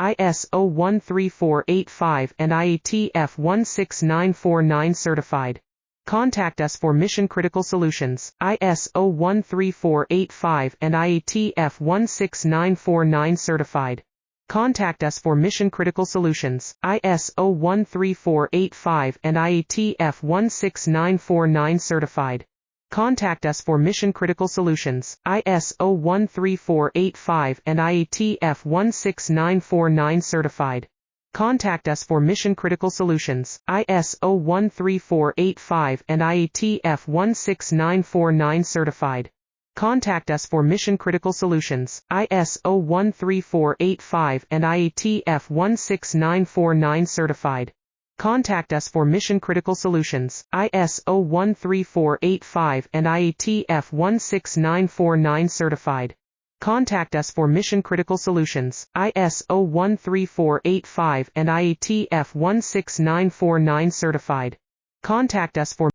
ISO 13485 and IATF 16949 certified. Contact us for mission-critical solutions. ISO 13485 and IATF 16949 certified. Contact us for mission-critical solutions. ISO 13485 and IATF 16949 certified. Contact us for mission-critical solutions. ISO 13485 and IATF 16949 certified. Contact us for mission-critical solutions. ISO 13485 and IATF 16949 certified. Contact us for mission-critical solutions. ISO 13485 and IATF 16949 certified. Contact us for mission-critical solutions. ISO 13485 and IATF 16949 certified. Contact us for mission-critical solutions. ISO 13485 and IATF 16949 certified. Contact us for